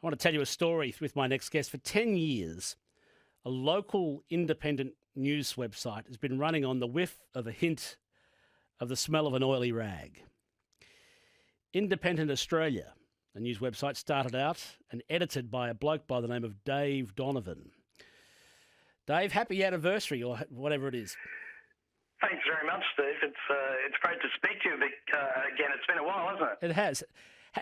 I want to tell you a story with my next guest. For 10 years, a local independent news website has been running on the whiff of a hint of the smell of an oily rag. Independent Australia, a news website, started out and edited by a bloke by the name of Dave Donovan. Dave, happy anniversary, or whatever it is. Thanks very much, Steve. It's great to speak to you again. It's been a while, hasn't it? It has.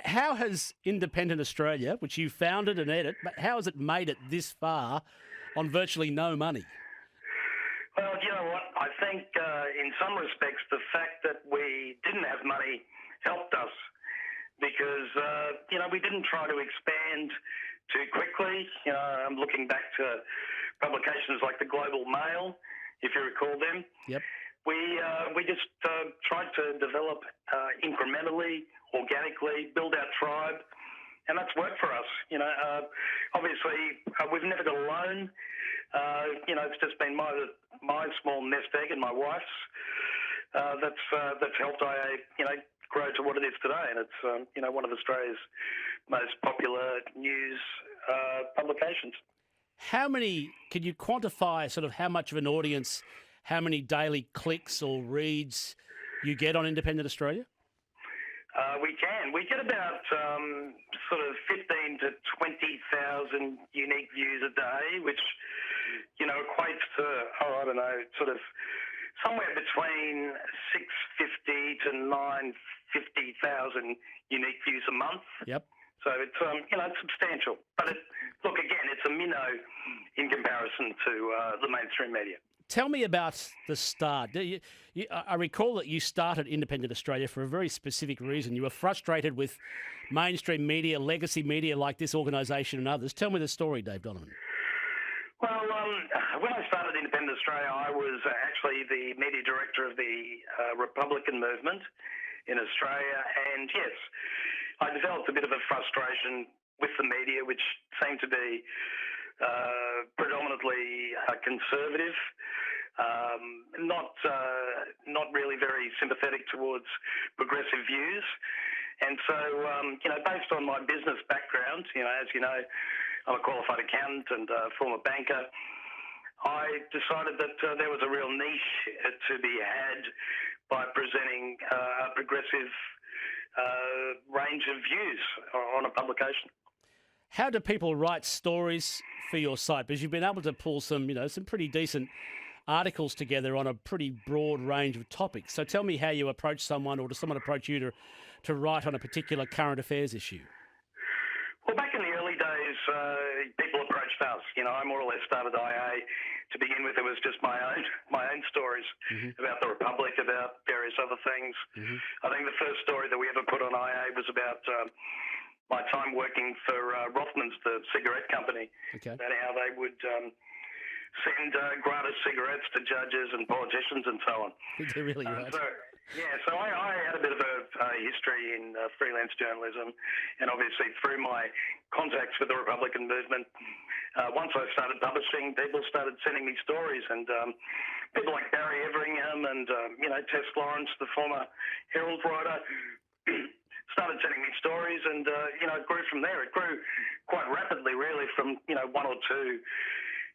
How has Independent Australia, which you founded and edit, but how has it made it this far on virtually no money? Well, you know what? I think in some respects the fact that we didn't have money helped us because, we didn't try to expand too quickly. I'm looking back to publications like the Global Mail, if you recall them. Yep. We just tried to develop incrementally, organically, build our tribe, and that's worked for us. Obviously, we've never got a loan. It's just been my small nest egg and my wife's that's helped IA, grow to what it is today, and it's one of Australia's most popular news publications. Can you quantify sort of how much of an audience, how many daily clicks or reads you get on Independent Australia? We can. We get about sort of 15 to 20,000 unique views a day, which, equates to, sort of somewhere between 650 to 950,000 unique views a month. Yep. So it's it's substantial, but it's a minnow in comparison to the mainstream media. Tell me about the start. I recall that you started Independent Australia for a very specific reason. You were frustrated with mainstream media, legacy media like this organisation and others. Tell me the story, Dave Donovan. Well, when I started Independent Australia, I was actually the media director of the Republican movement in Australia, and yes, I developed a bit of a frustration with the media, which seemed to be predominantly conservative, not really very sympathetic towards progressive views. And so, based on my business background, as you know, I'm a qualified accountant and former banker, I decided that there was a real niche to be had by presenting a progressive range of views on a publication. How do people write stories for your site? Because you've been able to pull some pretty decent articles together on a pretty broad range of topics. So tell me how you approach someone, or does someone approach you to write on a particular current affairs issue? Well, back in the early days, people approached us. I more or less started IA to begin with. It was just my own stories about the Republic, about various other things. I think the first story that we ever put on IA was about my time working for Rothmans, the cigarette company, about how they would send gratis cigarettes to judges and politicians and so on. They're really right. So I had a bit of a history in freelance journalism, and obviously through my contacts with the Republican movement, once I started publishing, people started sending me stories, and people like Barry Everingham and Tess Lawrence, the former Herald writer, started sending me stories, and it grew from there. It grew quite rapidly, really, from one or two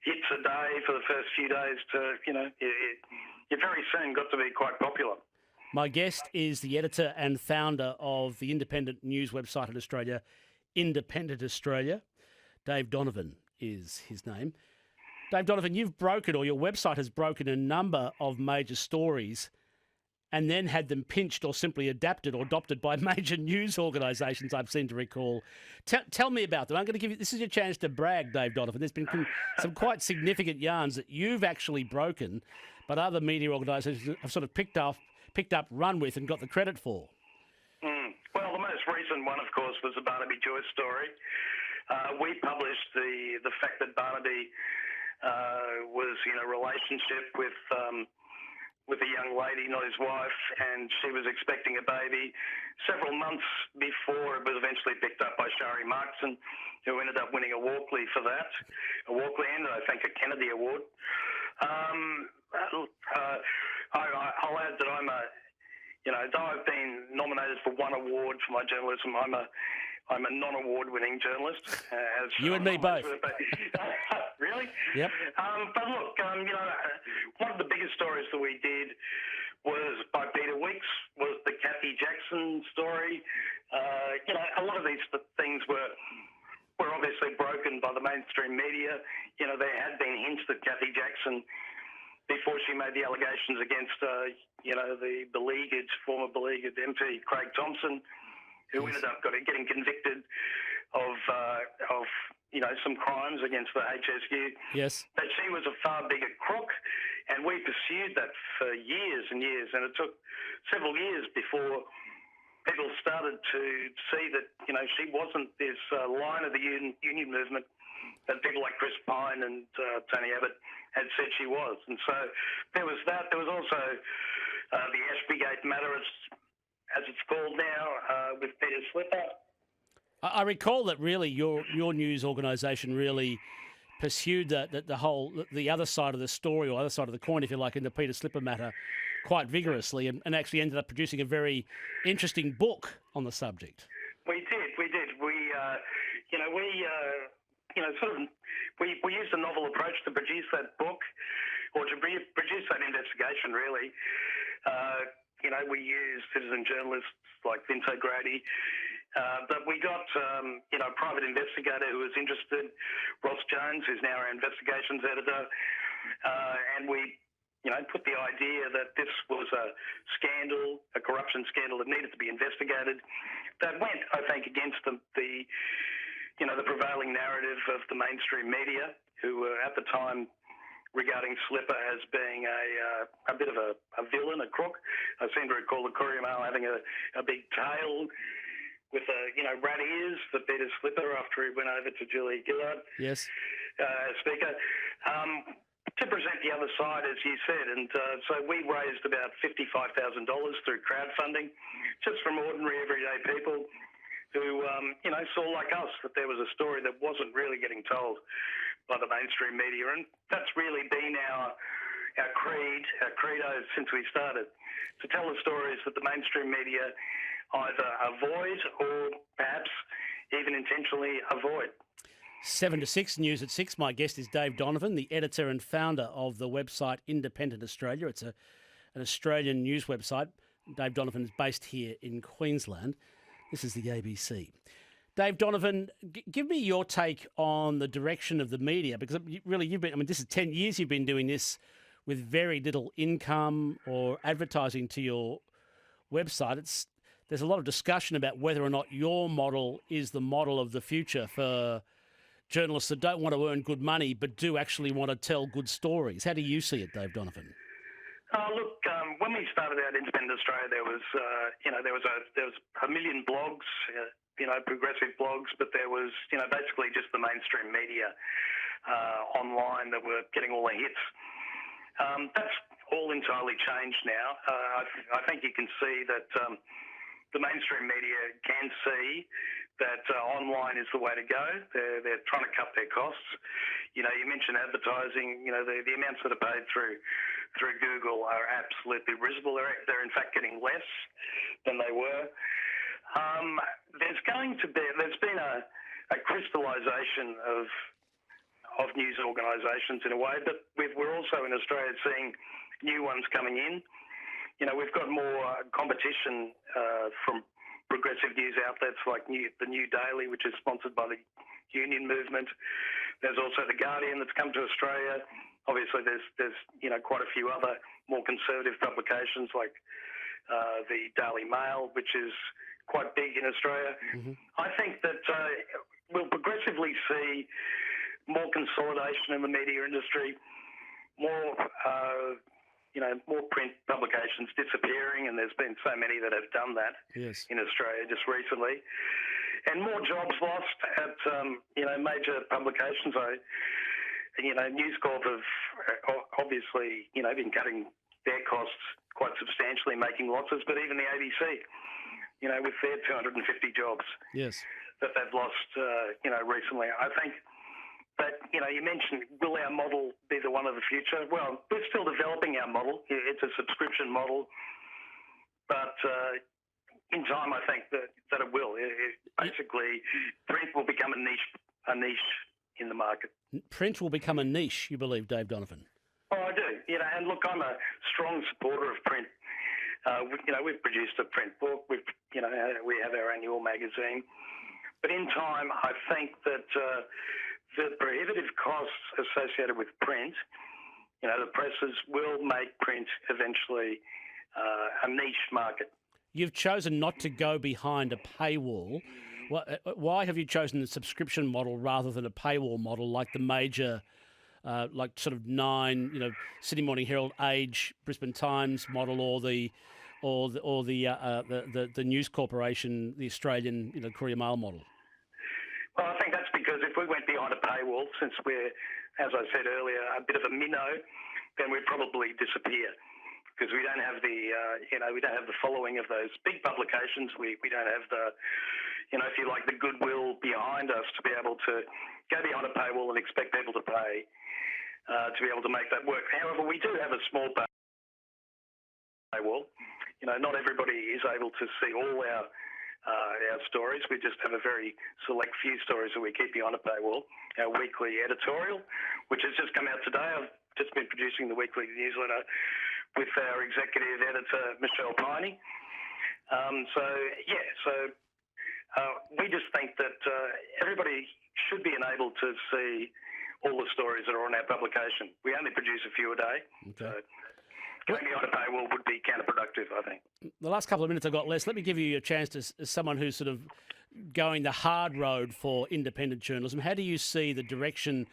hits a day for the first few days to it very soon got to be quite popular. My guest is the editor and founder of the independent news website in Australia, Independent Australia. Dave Donovan is his name. Dave Donovan, your website has broken a number of major stories and then had them pinched or simply adapted or adopted by major news organisations, I seem to recall. Tell me about them. I'm going to give you, this is your chance to brag, Dave Donovan. There's been some quite significant yarns that you've actually broken, but other media organisations have sort of picked up, run with and got the credit for. Well, the most recent one, of course, was the Barnaby Joyce story. We published the fact that Barnaby was in a relationship with a young lady, not his wife, and she was expecting a baby several months before it was eventually picked up by Shari Markson, who ended up winning a Walkley for that. A Walkley and, I think, a Kennedy Award. I'll add that though I've been nominated for one award for my journalism, I'm I'm a non-award-winning journalist. As You and me both. Really? Yep. But look, one of the biggest stories that we did was by Peter Weeks, was the Kathy Jackson story. A lot of these things were obviously broken by the mainstream media. There had been hints that Kathy Jackson, before she made the allegations against, the beleaguered, former beleaguered MP Craig Thompson, who ended up getting convicted of some crimes against the HSU. Yes. That she was a far bigger crook, and we pursued that for years and years, and it took several years before people started to see that, she wasn't this line of the union movement that people like Chris Pine and Tony Abbott had said she was. And so there was that. There was also the Ashbygate matter, as it's called now, with Peter Slipper. I recall that really your news organisation really pursued the other side of the story, or other side of the coin, if you like, in the Peter Slipper matter quite vigorously, and actually ended up producing a very interesting book on the subject. We did. We used a novel approach to produce that book, or to produce that investigation, really. We used citizen journalists like Vince O'Grady, but we got, a private investigator who was interested, Ross Jones, who's now our investigations editor, and we, put the idea that this was a scandal, a corruption scandal that needed to be investigated. That went, I think, against the prevailing narrative of the mainstream media, who were at the time regarding Slipper as being a bit of a villain, a crook. I seem to recall the Courier Mail having a big tail with rat ears for Peter Slipper after he went over to Julie Gillard. Yes. Speaker. To present the other side, as you said, and so we raised about $55,000 through crowdfunding, just from ordinary everyday people who, saw like us that there was a story that wasn't really getting told by the mainstream media, and that's really been our credo since we started, to tell the stories that the mainstream media either avoid or perhaps even intentionally avoid. 7 to 6 News at 6. My guest is Dave Donovan, the editor and founder of the website Independent Australia. It's an Australian news website. Dave Donovan is based here in Queensland. This is the ABC. Dave Donovan, give me your take on the direction of the media, because really this is 10 years you've been doing this with very little income or advertising to your website. There's a lot of discussion about whether or not your model is the model of the future for journalists that don't want to earn good money but do actually want to tell good stories. How do you see it, Dave Donovan? Look, when we started out Independent Australia, there was a million blogs, progressive blogs, but there was, basically just the mainstream media online that were getting all the hits. That's all entirely changed now. I think you can see that the mainstream media can see that online is the way to go. They're trying to cut their costs. You mentioned advertising. The amounts that are paid through Google are absolutely risible. They're in fact getting less than they were. There's been a crystallisation of news organisations in a way, but we're also in Australia seeing new ones coming in. We've got more competition from progressive news outlets like the New Daily, which is sponsored by the union movement. There's also The Guardian that's come to Australia. Obviously, there's quite a few other more conservative publications like the Daily Mail, which is quite big in Australia. Mm-hmm. I think that we'll progressively see more consolidation in the media industry, more print publications disappearing, and there's been so many that have done that in Australia just recently, and more jobs lost at major publications. News Corp have obviously been cutting their costs quite substantially, making losses, but even the ABC, with their 250 jobs that they've lost, recently. I think that, you mentioned, will our model be the one of the future? Well, we're still developing our model. It's a subscription model, but, in time, I think that it will. Basically, print will become a niche in the market. Print will become a niche, you believe, Dave Donovan? Oh, I do. And look, I'm a strong supporter of print. We've produced a print book. We have our annual magazine. But in time, I think that the prohibitive costs associated with print, the presses will make print eventually a niche market. You've chosen not to go behind a paywall. Why have you chosen the subscription model rather than a paywall model like the major, like sort of Nine, Sydney Morning Herald, Age, Brisbane Times model, or the News Corporation, the Australian Courier Mail model? Well, I think that's because if we went behind a paywall, since we're, as I said earlier, a bit of a minnow, then we'd probably disappear. Because we don't have we don't have the following of those big publications. We don't have the, if you like, the goodwill behind us to be able to go behind a paywall and expect people to pay to be able to make that work. However, we do have a small paywall. Not everybody is able to see all our stories. We just have a very select few stories that we keep behind a paywall. Our weekly editorial, which has just come out today. I've just been producing the weekly newsletter with our executive editor, Michelle Piney. We just think that everybody should be enabled to see all the stories that are on our publication. We only produce a few a day. Okay. So going behind a paywall would be counterproductive, I think. The last couple of minutes I've got left, let me give you a chance as someone who's sort of going the hard road for independent journalism. How do you see the direction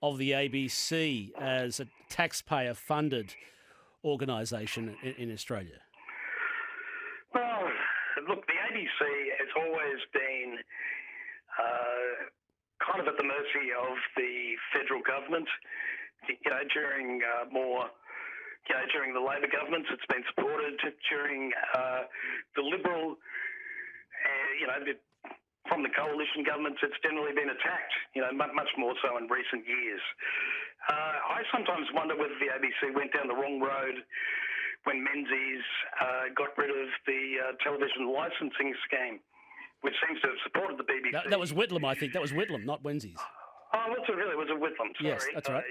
of the ABC as a taxpayer-funded organisation in Australia? Well, look, the ABC has always been kind of at the mercy of the federal government. During during the Labor governments, it's been supported. During the Liberal, from the coalition governments, it's generally been attacked. Much more so in recent years. I sometimes wonder whether the ABC went down the wrong road when Menzies got rid of the television licensing scheme, which seems to have supported the BBC. That was Whitlam, I think. That was Whitlam, not Menzies. Oh, was it really? Was it Whitlam? Sorry. Yes, that's right.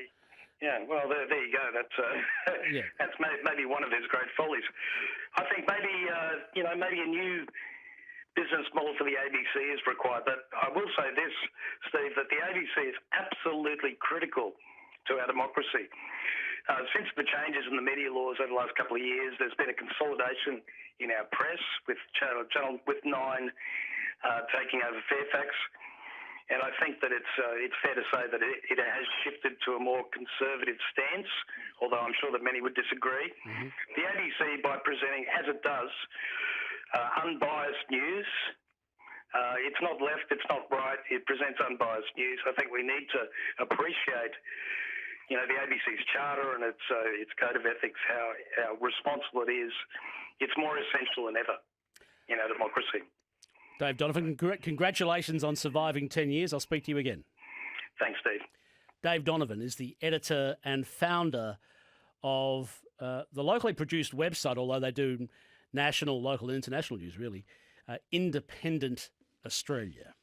Yeah, well, there you go. That's maybe one of his great follies. I think maybe maybe a new business model for the ABC is required. But I will say this, Steve, that the ABC is absolutely critical to our democracy. Since the changes in the media laws over the last couple of years, there's been a consolidation in our press with Nine taking over Fairfax. And I think that it's fair to say that it has shifted to a more conservative stance, although I'm sure that many would disagree. Mm-hmm. The ABC, by presenting, as it does, unbiased news, it's not left, it's not right, it presents unbiased news. I think we need to appreciate, the ABC's charter and its code of ethics, how responsible it is. It's more essential than ever in our democracy. Dave Donovan, congratulations on surviving 10 years. I'll speak to you again. Thanks, Steve. Dave Donovan is the editor and founder of the locally produced website, although they do national, local and international news, really, Independent Australia.